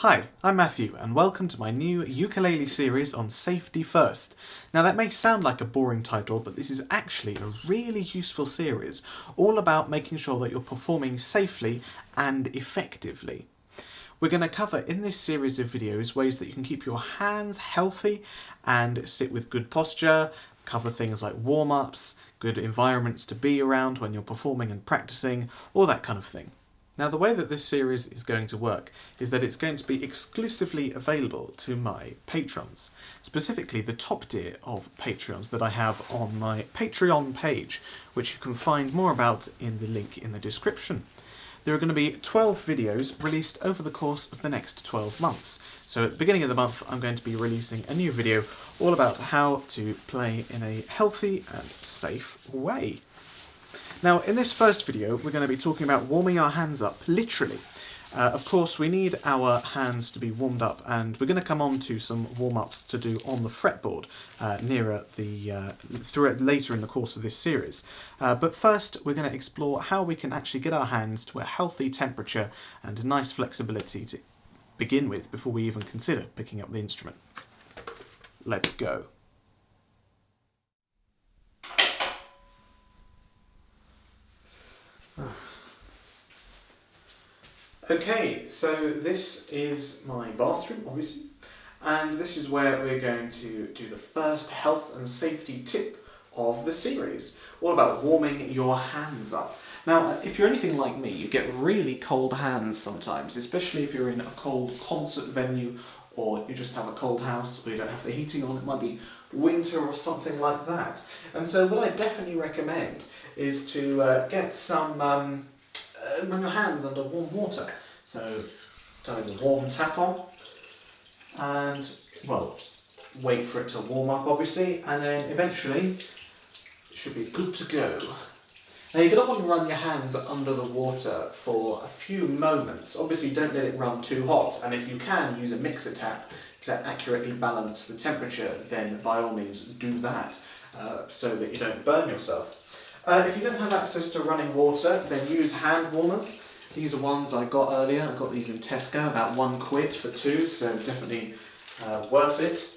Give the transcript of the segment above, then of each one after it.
Hi, I'm Matthew and welcome to my new ukulele series on safety first. Now that may sound like a boring title, but this is actually a really useful series all about making sure that you're performing safely and effectively. We're going to cover in this series of videos ways that you can keep your hands healthy and sit with good posture, cover things like warm-ups, good environments to be around when you're performing and practicing, all that kind of thing. Now the way that this series is going to work is that it's going to be exclusively available to my patrons, specifically the top tier of Patreons that I have on my Patreon page, which you can find more about in the link in the description. There are going to be 12 videos released over the course of the next 12 months. So at the beginning of the month I'm going to be releasing a new video all about how to play in a healthy and safe way. Now, in this first video, we're going to be talking about warming our hands up, literally. Of course, we need our hands to be warmed up, and we're going to come on to some warm-ups to do on the fretboard later in the course of this series. But first, we're going to explore how we can actually get our hands to a healthy temperature and a nice flexibility to begin with before we even consider picking up the instrument. Let's go. Okay, so this is my bathroom, obviously, and this is where we're going to do the first health and safety tip of the series, all about warming your hands up. Now, if you're anything like me, you get really cold hands sometimes, especially if you're in a cold concert venue, or you just have a cold house, or you don't have the heating on. It might be winter or something like that. And so what I definitely recommend is to get some run your hands under warm water. So turn the warm tap on and, well, wait for it to warm up obviously, and then eventually it should be good to go. Now you're going to want to run your hands under the water for a few moments. Obviously don't let it run too hot, and if you can use a mixer tap to accurately balance the temperature, then by all means do that so that you don't burn yourself. If you don't have access to running water, then use hand warmers. These are ones I got earlier. I got these in Tesco, about £1 for two, so definitely worth it.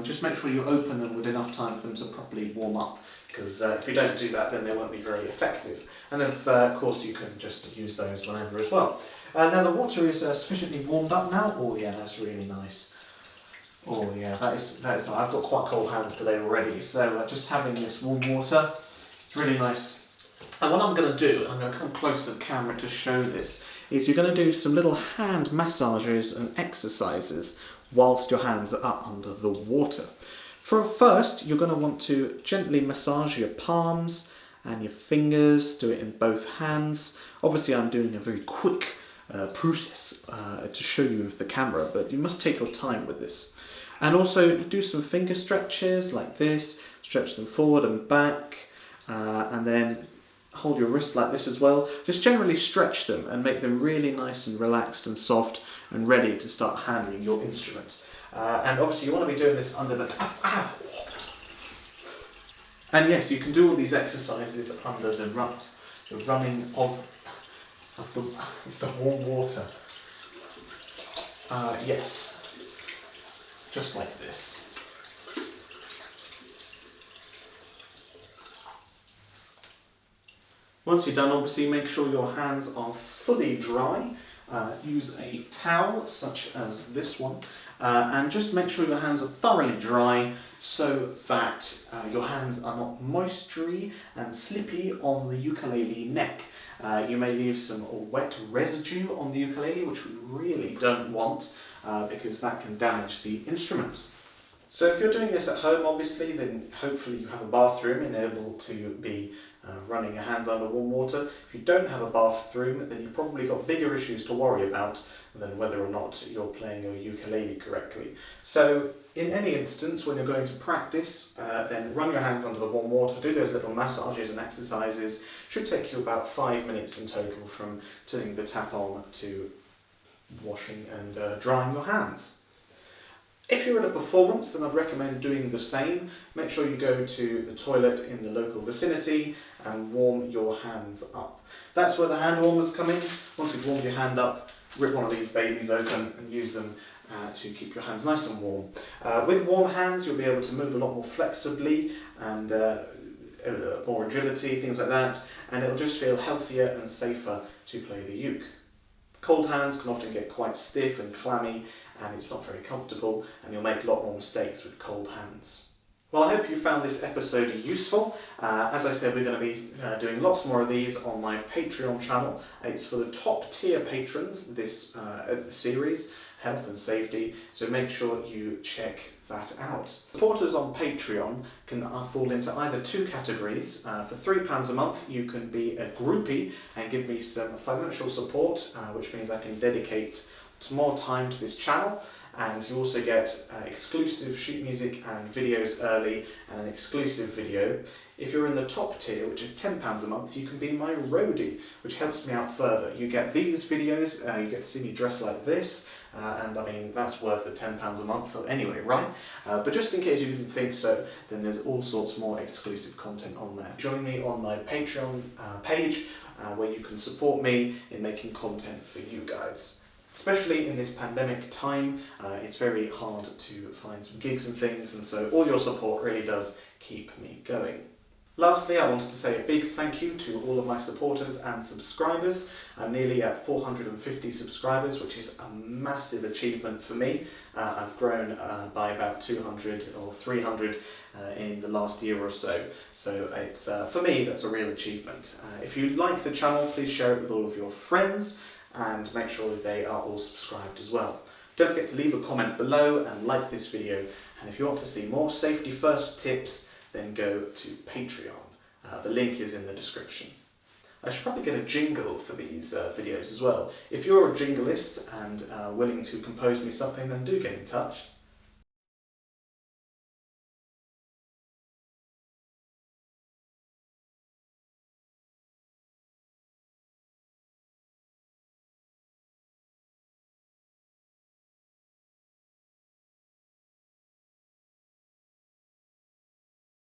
Just make sure you open them with enough time for them to properly warm up, because if you don't do that, then they won't be very effective. And of course you can just use those whenever as well. Now the water is sufficiently warmed up now. Oh yeah, that's really nice. Oh yeah, that is nice. I've got quite cold hands today already, so just having this warm water, it's really nice. And what I'm going to do, and I'm going to come close to the camera to show this, is you're going to do some little hand massages and exercises whilst your hands are under the water. First, you're going to want to gently massage your palms and your fingers, do it in both hands. Obviously I'm doing a very quick process to show you with the camera, but you must take your time with this. And also do some finger stretches like this, stretch them forward and back, and then hold your wrist like this as well. Just generally stretch them and make them really nice and relaxed and soft and ready to start handling your instrument. And obviously you want to be doing this under the... And yes, you can do all these exercises under the running of the warm water. Yes, just like this. Once you're done, obviously make sure your hands are fully dry. Use a towel such as this one, and just make sure your hands are thoroughly dry so that your hands are not moistury and slippy on the ukulele neck. You may leave some wet residue on the ukulele, which we really don't want because that can damage the instrument. So if you're doing this at home, obviously, then hopefully you have a bathroom and able to be running your hands under warm water. If you don't have a bathroom, then you've probably got bigger issues to worry about than whether or not you're playing your ukulele correctly. So in any instance, when you're going to practice, then run your hands under the warm water, do those little massages and exercises. Should take you about 5 minutes in total from turning the tap on to washing and drying your hands. If you're at a performance, then I'd recommend doing the same. Make sure you go to the toilet in the local vicinity and warm your hands up. That's where the hand warmers come in. Once you've warmed your hand up, rip one of these babies open and use them to keep your hands nice and warm. With warm hands, you'll be able to move a lot more flexibly and more agility, things like that, and it'll just feel healthier and safer to play the uke. Cold hands can often get quite stiff and clammy, and it's not very comfortable, and you'll make a lot more mistakes with cold hands. Well, I hope you found this episode useful. As I said, we're going to be doing lots more of these on my Patreon channel. It's for the top tier patrons, this series, health and safety, so make sure you check that out. Supporters on Patreon can fall into either two categories. For £3 a month, you can be a groupie and give me some financial support, which means I can dedicate more time to this channel. And you also get exclusive sheet music and videos early and an exclusive video. If you're in the top tier, which is £10 a month, you can be my roadie, which helps me out further. You get these videos, you get to see me dressed like this, and I mean, that's worth the £10 a month anyway, right? But just in case you didn't think so, then there's all sorts more exclusive content on there. Join me on my Patreon page, where you can support me in making content for you guys. Especially in this pandemic time, it's very hard to find some gigs and things, and so all your support really does keep me going. Lastly, I wanted to say a big thank you to all of my supporters and subscribers. I'm nearly at 450 subscribers, which is a massive achievement for me. I've grown by about 200 or 300 in the last year or so. So it's for me, that's a real achievement. If you like the channel, please share it with all of your friends, and make sure that they are all subscribed as well. Don't forget to leave a comment below and like this video, and if you want to see more safety first tips, then go to Patreon. The link is in the description. I should probably get a jingle for these videos as well. If you're a jinglist and willing to compose me something, then do get in touch.